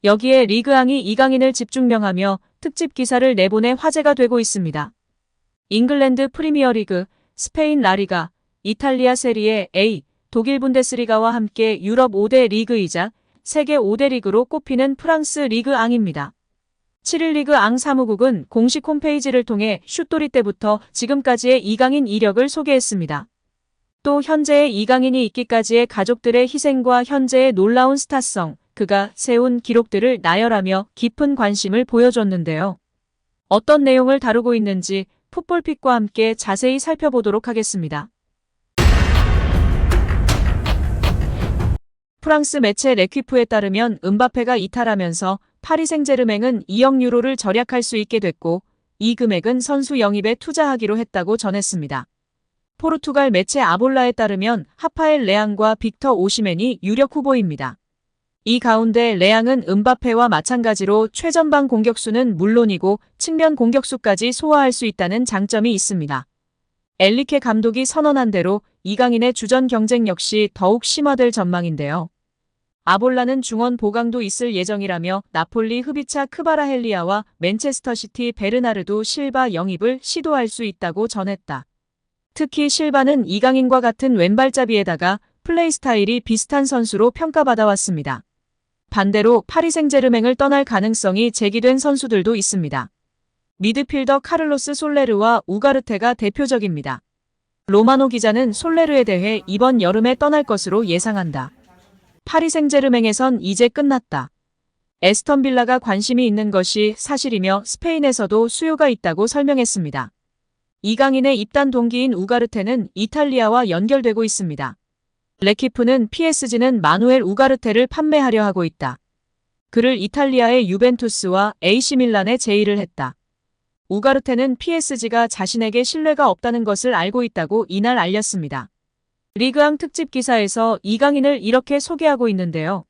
여기에 리그앙이 이강인을 집중명하며 특집 기사를 내보내 화제가 되고 있습니다. 잉글랜드 프리미어리그, 스페인 라리가, 이탈리아 세리에 A, 독일 분데스리가와 함께 유럽 5대 리그이자 세계 5대 리그로 꼽히는 프랑스 리그앙입니다. 7일 리그앙 사무국은 공식 홈페이지를 통해 슛돌이 때부터 지금까지의 이강인 이력을 소개했습니다. 또 현재의 이강인이 있기까지의 가족들의 희생과 현재의 놀라운 스타성, 그가 세운 기록들을 나열하며 깊은 관심을 보여줬는데요. 어떤 내용을 다루고 있는지 풋볼픽과 함께 자세히 살펴보도록 하겠습니다. 프랑스 매체 레퀴프에 따르면 음바페가 이탈하면서 파리 생제르맹은 2억 유로를 절약할 수 있게 됐고 이 금액은 선수 영입에 투자하기로 했다고 전했습니다. 포르투갈 매체 아볼라에 따르면 하파엘 레앙과 빅터 오시멘이 유력 후보입니다. 이 가운데 레앙은 음바페와 마찬가지로 최전방 공격수는 물론이고 측면 공격수까지 소화할 수 있다는 장점이 있습니다. 엘리케 감독이 선언한 대로 이강인의 주전 경쟁 역시 더욱 심화될 전망인데요. 아볼라는 중원 보강도 있을 예정이라며 나폴리 흡이차 크바라헬리아와 맨체스터시티 베르나르도 실바 영입을 시도할 수 있다고 전했다. 특히 실바는 이강인과 같은 왼발잡이에다가 플레이 스타일이 비슷한 선수로 평가받아왔습니다. 반대로 파리 생제르맹을 떠날 가능성이 제기된 선수들도 있습니다. 미드필더 카를로스 솔레르와 우가르테가 대표적입니다. 로마노 기자는 솔레르에 대해 이번 여름에 떠날 것으로 예상한다. 파리 생제르맹에선 이제 끝났다. 에스턴 빌라가 관심이 있는 것이 사실이며 스페인에서도 수요가 있다고 설명했습니다. 이강인의 입단 동기인 우가르테는 이탈리아와 연결되고 있습니다. 레키프는 PSG는 마누엘 우가르테를 판매하려 하고 있다. 그를 이탈리아의 유벤투스와 AC밀란에 제의를 했다. 우가르테는 PSG가 자신에게 신뢰가 없다는 것을 알고 있다고 이날 알렸습니다. 리그앙 특집 기사에서 이강인을 이렇게 소개하고 있는데요.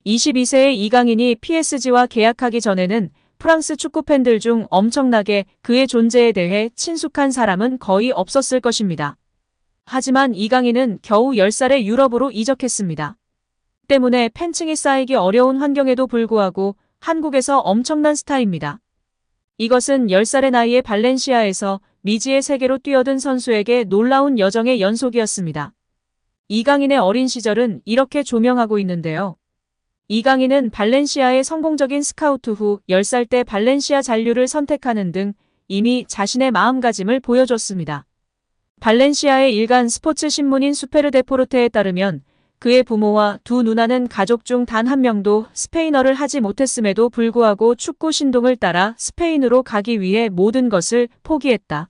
22세의 이강인이 PSG와 계약하기 전에는 프랑스 축구 팬들 중 엄청나게 그의 존재에 대해 친숙한 사람은 거의 없었을 것입니다. 하지만 이강인은 겨우 10살에 유럽으로 이적했습니다. 때문에 팬층이 쌓이기 어려운 환경에도 불구하고 한국에서 엄청난 스타입니다. 이것은 10살의 나이에 발렌시아에서 미지의 세계로 뛰어든 선수에게 놀라운 여정의 연속이었습니다. 이강인의 어린 시절은 이렇게 조명하고 있는데요. 이강인은 발렌시아의 성공적인 스카우트 후 10살 때 발렌시아 잔류를 선택하는 등 이미 자신의 마음가짐을 보여줬습니다. 발렌시아의 일간 스포츠 신문인 수페르 데포르테에 따르면 그의 부모와 두 누나는 가족 중 단 한 명도 스페인어를 하지 못했음에도 불구하고 축구 신동을 따라 스페인으로 가기 위해 모든 것을 포기했다.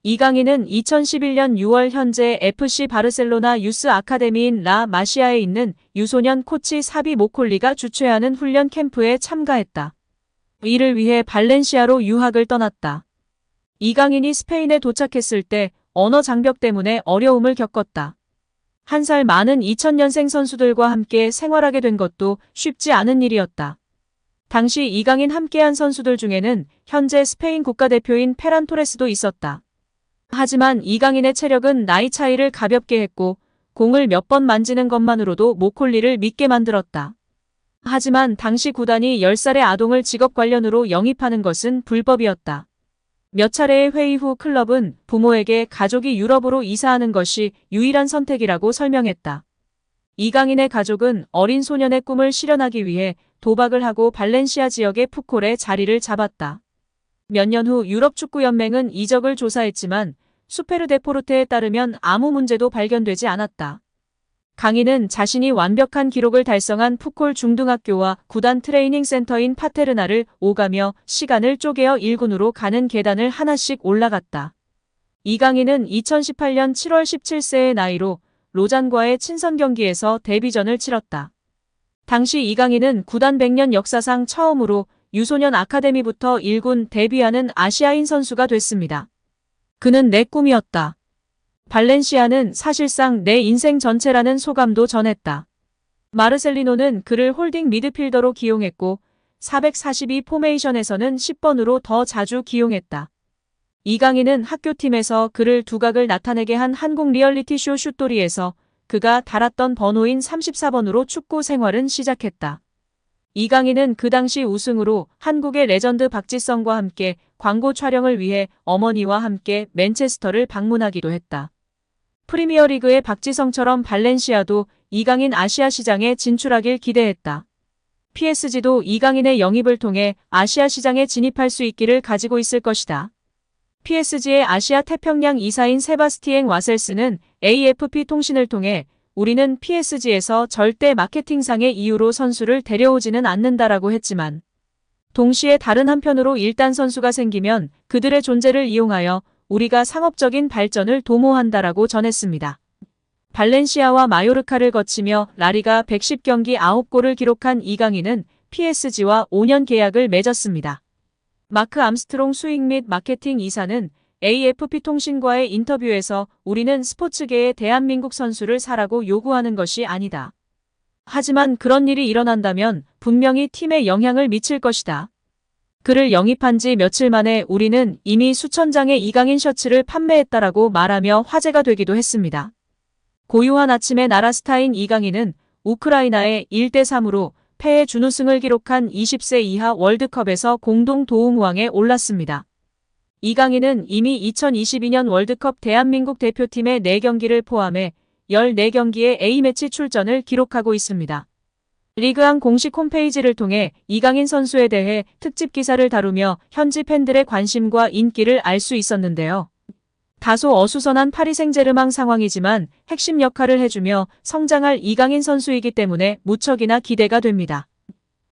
이강인은 2011년 6월 현재 FC 바르셀로나 유스 아카데미인 라 마시아에 있는 유소년 코치 사비 모콜리가 주최하는 훈련 캠프에 참가했다. 이를 위해 발렌시아로 유학을 떠났다. 이강인이 스페인에 도착했을 때 언어 장벽 때문에 어려움을 겪었다. 한 살 많은 2000년생 선수들과 함께 생활하게 된 것도 쉽지 않은 일이었다. 당시 이강인 함께한 선수들 중에는 현재 스페인 국가대표인 페란 토레스도 있었다. 하지만 이강인의 체력은 나이 차이를 가볍게 했고 공을 몇 번 만지는 것만으로도 모콜리를 믿게 만들었다. 하지만 당시 구단이 10살의 아동을 직업 관련으로 영입하는 것은 불법이었다. 몇 차례의 회의 후 클럽은 부모에게 가족이 유럽으로 이사하는 것이 유일한 선택이라고 설명했다. 이강인의 가족은 어린 소년의 꿈을 실현하기 위해 도박을 하고 발렌시아 지역의 푸콜에 자리를 잡았다. 몇 년 후 유럽축구연맹은 이적을 조사했지만 수페르 데포르테에 따르면 아무 문제도 발견되지 않았다. 강인은 자신이 완벽한 기록을 달성한 푸콜 중등학교와 구단 트레이닝 센터인 파테르나를 오가며 시간을 쪼개어 1군으로 가는 계단을 하나씩 올라갔다. 이강인은 2018년 7월 17세의 나이로 로잔과의 친선 경기에서 데뷔전을 치렀다. 당시 이강인은 구단 100년 역사상 처음으로 유소년 아카데미부터 1군 데뷔하는 아시아인 선수가 됐습니다. 그는 내 꿈이었다. 발렌시아는 사실상 내 인생 전체라는 소감도 전했다. 마르셀리노는 그를 홀딩 미드필더로 기용했고 442 포메이션에서는 10번으로 더 자주 기용했다. 이강인은 학교팀에서 그를 두각을 나타내게 한 한국 리얼리티쇼 슛돌이에서 그가 달았던 번호인 34번으로 축구 생활은 시작했다. 이강인은 그 당시 우승으로 한국의 레전드 박지성과 함께 광고 촬영을 위해 어머니와 함께 맨체스터를 방문하기도 했다. 프리미어리그의 박지성처럼 발렌시아도 이강인 아시아 시장에 진출하길 기대했다. PSG도 이강인의 영입을 통해 아시아 시장에 진입할 수 있기를 가지고 있을 것이다. PSG의 아시아 태평양 이사인 세바스티엥 와셀스는 AFP 통신을 통해 우리는 PSG에서 절대 마케팅상의 이유로 선수를 데려오지는 않는다라고 했지만 동시에 다른 한편으로 일단 선수가 생기면 그들의 존재를 이용하여 우리가 상업적인 발전을 도모한다라고 전했습니다. 발렌시아와 마요르카를 거치며 라리가 110경기 9골을 기록한 이강인은 PSG와 5년 계약을 맺었습니다. 마크 암스트롱 수익 및 마케팅 이사는 AFP 통신과의 인터뷰에서 우리는 스포츠계의 대한민국 선수를 사라고 요구하는 것이 아니다. 하지만 그런 일이 일어난다면 분명히 팀에 영향을 미칠 것이다. 그를 영입한 지 며칠 만에 우리는 이미 수천 장의 이강인 셔츠를 판매했다라고 말하며 화제가 되기도 했습니다. 고요한 아침의 나라 스타인 이강인은 우크라이나에 1대3으로 패해 준우승을 기록한 20세 이하 월드컵에서 공동 도움왕에 올랐습니다. 이강인은 이미 2022년 월드컵 대한민국 대표팀의 4경기를 포함해 14경기의 A매치 출전을 기록하고 있습니다. 리그왕 공식 홈페이지를 통해 이강인 선수에 대해 특집 기사를 다루며 현지 팬들의 관심과 인기를 알 수 있었는데요. 다소 어수선한 파리 생제르맹 상황이지만 핵심 역할을 해주며 성장할 이강인 선수이기 때문에 무척이나 기대가 됩니다.